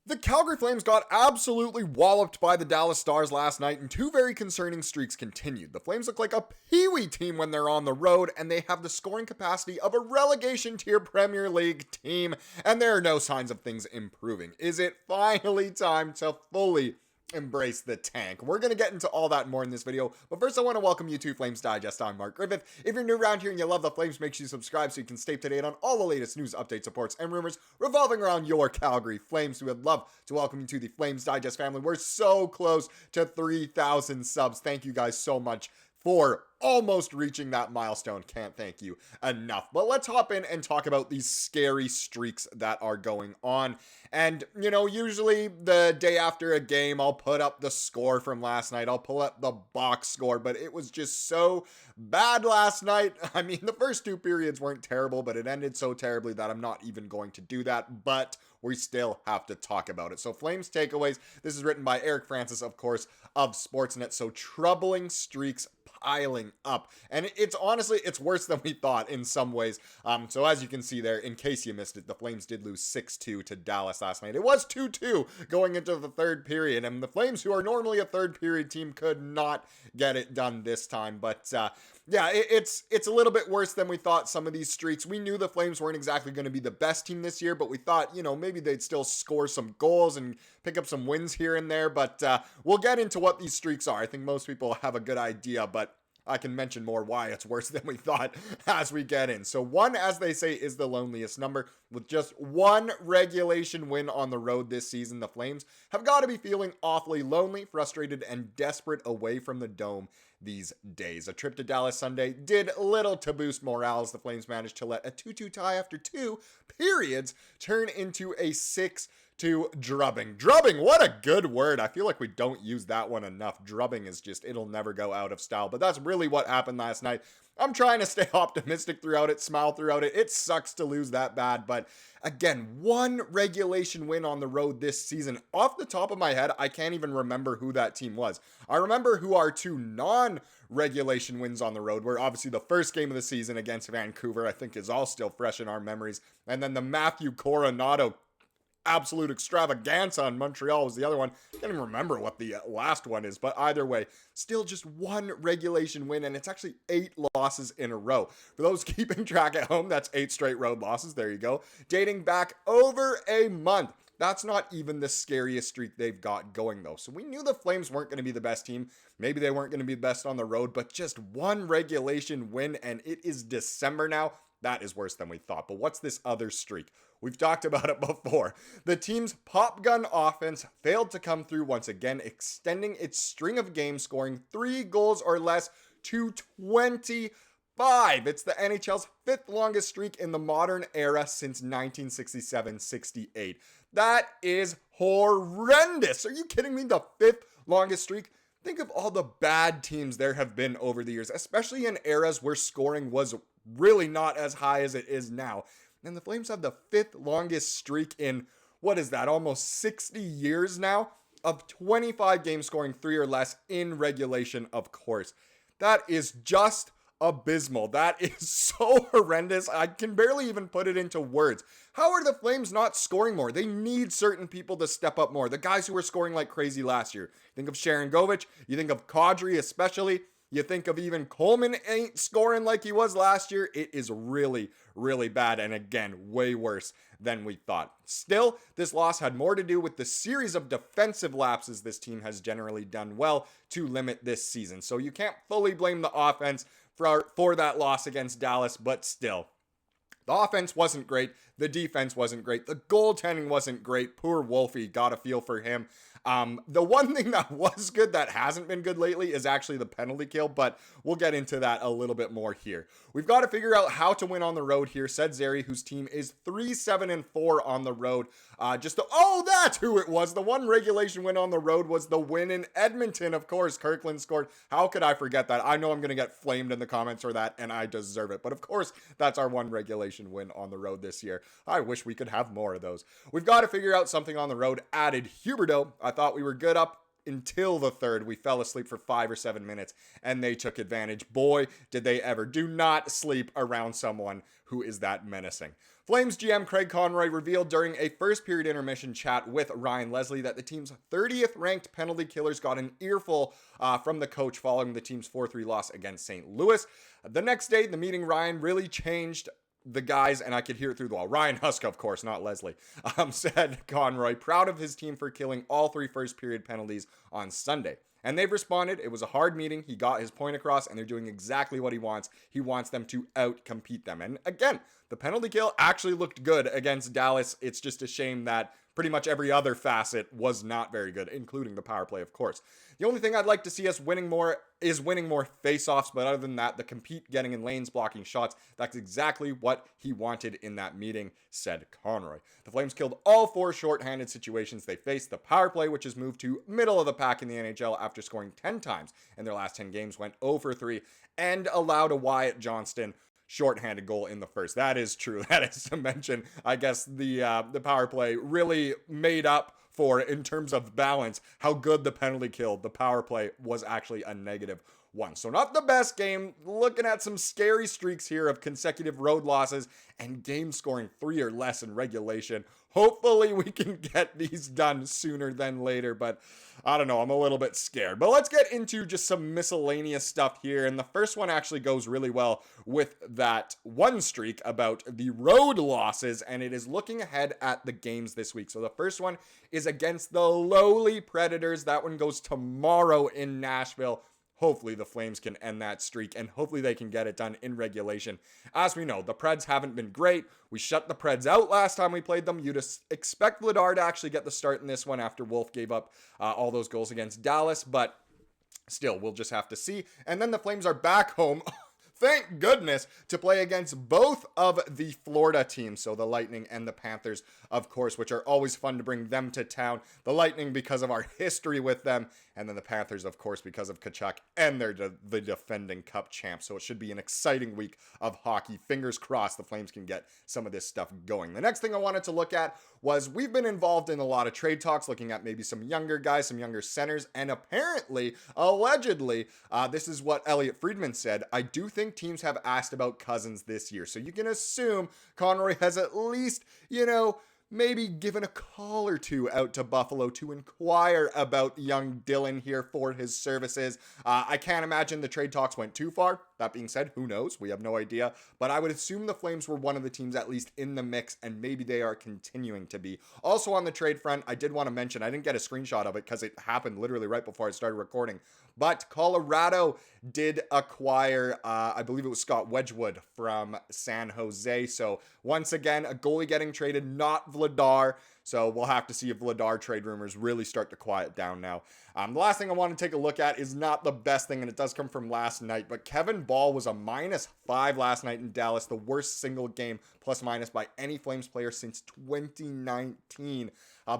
The Calgary Flames got absolutely walloped by the Dallas Stars last night, and two very concerning streaks continued. The Flames look like a peewee team when they're on the road, and they have the scoring capacity of a relegation tier Premier League team, and there are no signs of things improving. Is it finally time to fully embrace the tank? We're going to get into all that and more in this video, but first I want to welcome you to Flames Digest. I'm Mark Griffith. If you're new around here and you love the Flames, make sure you subscribe so you can stay up to date on all the latest news, updates, reports, and rumors revolving around your Calgary Flames. We would love to welcome you to the Flames Digest family. We're so close to 3,000 subs. Thank you guys so much for almost reaching that milestone. Can't thank you enough. But let's hop in and talk about these scary streaks that are going on. And, you know, usually the day after a game, I'll put up the score from last night. I'll pull up the box score, but it was just so bad last night. I mean, the first two periods weren't terrible, but it ended so terribly that I'm not even going to do that. But we still have to talk about it. So Flames takeaways. This is written by Eric Francis, of course, of Sportsnet. So troubling streaks piling up. And it's honestly, it's worse than we thought in some ways. So as you can see there, in case you missed it, the Flames did lose 6-2 to Dallas last night. It was 2-2 going into the third period. And the Flames, who are normally a third period team, could not get it done this time. But yeah, it's a little bit worse than we thought, some of these streaks. We knew the Flames weren't exactly going to be the best team this year, but we thought, you know, maybe they'd still score some goals and pick up some wins here and there. But we'll get into what these streaks are. I think most people have a good idea, but I can mention more why it's worse than we thought as we get in. So one, as they say, is the loneliest number. With just one regulation win on the road this season, the Flames have got to be feeling awfully lonely, frustrated, and desperate away from the Dome these days. A trip to Dallas Sunday did little to boost morale as the Flames managed to let a 2-2 tie after two periods turn into a 6-2 drubbing. Drubbing, what a good word. I feel like we don't use that one enough. Drubbing is just, it'll never go out of style. But that's really what happened last night. I'm trying to stay optimistic throughout it, smile throughout it. It sucks to lose that bad, but again, one regulation win on the road this season. Off the top of my head, I can't even remember who that team was. I remember who our two non-regulation wins on the road were. Obviously, the first game of the season against Vancouver, I think, is all still fresh in our memories. And then the Matthew Coronado absolute extravaganza on Montreal was the other one. I can't even remember what the last one is, but either way, still just one regulation win, and it's actually 8 losses in a row. For those keeping track at home, that's 8 straight road losses. There you go. Dating back over a month. That's not even the scariest streak they've got going, though. So we knew the Flames weren't going to be the best team. Maybe they weren't going to be the best on the road, but just one regulation win, and it is December now. That is worse than we thought. But what's this other streak? We've talked about it before. The team's pop gun offense failed to come through once again, extending its string of games scoring 3 goals or less to 25. It's the NHL's 5th longest streak in the modern era since 1967-68. That is horrendous. Are you kidding me? The 5th longest streak? Think of all the bad teams there have been over the years, especially in eras where scoring was really not as high as it is now. And the Flames have the 5th longest streak in, what is that, almost 60 years now, of 25 games scoring 3 or less in regulation, of course. That is just abysmal. That is so horrendous. I can barely even put it into words. How are the Flames not scoring more? They need certain people to step up more. The guys who were scoring like crazy last year. Think of Sharangovich. You think of Kadri especially. You think of even Coleman ain't scoring like he was last year. It is really, really bad. And again, way worse than we thought. Still, this loss had more to do with the series of defensive lapses this team has generally done well to limit this season. So you can't fully blame the offense for that loss against Dallas, but still. The offense wasn't great. The defense wasn't great. The goaltending wasn't great. Poor Wolfie, got a feel for him. The one thing that was good that hasn't been good lately is actually the penalty kill, but we'll get into that a little bit more here. We've got to figure out how to win on the road here, said Zeri, whose team is 3-7-4 on the road. That's who it was. The one regulation win on the road was the win in Edmonton, of course. Kirkland scored. How could I forget that? I know I'm going to get flamed in the comments for that, and I deserve it. But of course, that's our one regulation win on the road this year. I wish we could have more of those. We've got to figure out something on the road. Added Huberdeau. I thought we were good up until the third. We fell asleep for 5 or 7 minutes, and they took advantage. Boy, did they ever. Do not sleep around someone who is that menacing. Flames GM Craig Conroy revealed during a first period intermission chat with Ryan Leslie that the team's 30th ranked penalty killers got an earful from the coach following the team's 4-3 loss against St. Louis. The next day, the meeting, Ryan really changed the guys, and I could hear it through the wall. Ryan Huska, of course, not Leslie, said Conroy, proud of his team for killing all 3 first period penalties on Sunday. And they've responded. It was a hard meeting. He got his point across, and they're doing exactly what he wants. He wants them to out-compete them. And again, the penalty kill actually looked good against Dallas. It's just a shame that pretty much every other facet was not very good, including the power play, of course. The only thing I'd like to see us winning more is winning more face-offs, but other than that, the compete, getting in lanes, blocking shots, that's exactly what he wanted in that meeting, said Conroy. The Flames killed all 4 shorthanded situations they faced. The power play, which has moved to middle of the pack in the NHL after scoring 10 times in their last 10 games, went 0 for 3 and allowed a Wyatt Johnston shorthanded goal in the first. That is true. That is to mention, I guess, the power play really made up for, in terms of balance, how good the penalty kill, the power play, was actually a -1. So not the best game. Looking at some scary streaks here of consecutive road losses and games scoring 3 or less in regulation. Hopefully we can get these done sooner than later, but I don't know, I'm a little bit scared. But let's get into just some miscellaneous stuff here, and the first one actually goes really well with that one streak about the road losses, and it is looking ahead at the games this week. So the first one is against the lowly Predators. That one goes tomorrow in Nashville. Hopefully the Flames can end that streak, and hopefully they can get it done in regulation. As we know, the Preds haven't been great. We shut the Preds out last time we played them. You'd expect Vladar to actually get the start in this one after Wolf gave up all those goals against Dallas, but still, we'll just have to see. And then the Flames are back home. Thank goodness, to play against both of the Florida teams. So the Lightning and the Panthers, of course, which are always fun to bring them to town. The Lightning because of our history with them. And then the Panthers, of course, because of Tkachuk, and they're the defending Cup champs. So it should be an exciting week of hockey. Fingers crossed the Flames can get some of this stuff going. The next thing I wanted to look at was we've been involved in a lot of trade talks, looking at maybe some younger guys, some younger centers. And apparently, allegedly, this is what Elliot Friedman said, I do think teams have asked about Cousins this year. So you can assume Conroy has at least, maybe given a call or two out to Buffalo to inquire about young Dylan here for his services. I can't imagine the trade talks went too far. That being said, who knows? We have no idea. But I would assume the Flames were one of the teams at least in the mix, and maybe they are continuing to be. Also on the trade front, I did want to mention, I didn't get a screenshot of it because it happened literally right before I started recording, but Colorado did acquire, I believe it was Scott Wedgwood from San Jose. So once again, a goalie getting traded, not Vladar. So we'll have to see if Vladar trade rumors really start to quiet down now. The last thing I want to take a look at is not the best thing, and it does come from last night, but Kevin Ball was a -5 last night in Dallas, the worst single game plus-minus by any Flames player since 2019.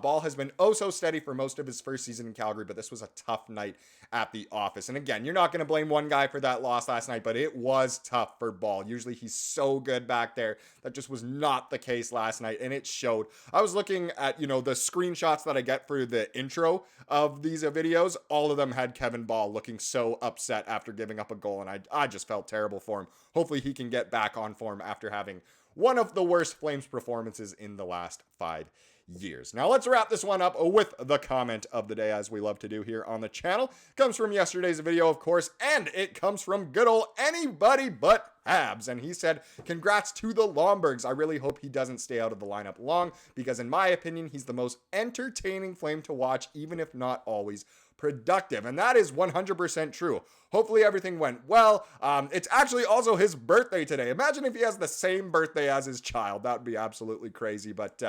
Ball has been oh so steady for most of his first season in Calgary, but this was a tough night at the office. And again, you're not going to blame one guy for that loss last night, but it was tough for Ball. Usually he's so good back there. That just was not the case last night, and it showed. I was looking at, the screenshots that I get for the intro of these videos. All of them had Kevin Ball looking so upset after giving up a goal, and I just felt terrible for him. Hopefully he can get back on form after having one of the worst Flames performances in the last 5 years. Now let's wrap this one up with the comment of the day, as we love to do here on the channel. It comes from yesterday's video, of course, and it comes from good old anybody but Habs. And he said, congrats to the Lombergs. I really hope he doesn't stay out of the lineup long, because in my opinion, he's the most entertaining Flame to watch, even if not always productive. And that is 100% true. Hopefully everything went well. It's actually also his birthday today. Imagine if he has the same birthday as his child. That would be absolutely crazy. But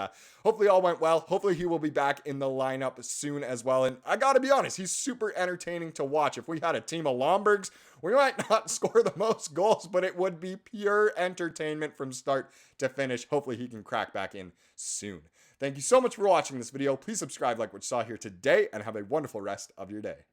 hopefully all went well. Hopefully he will be back in the lineup soon as well. And I gotta be honest, he's super entertaining to watch. If we had a team of Lombergs, we might not score the most goals, but it would be pure entertainment from start to finish. Hopefully he can crack back in soon. Thank you so much for watching this video. Please subscribe like what you saw here today, and have a wonderful rest of your day.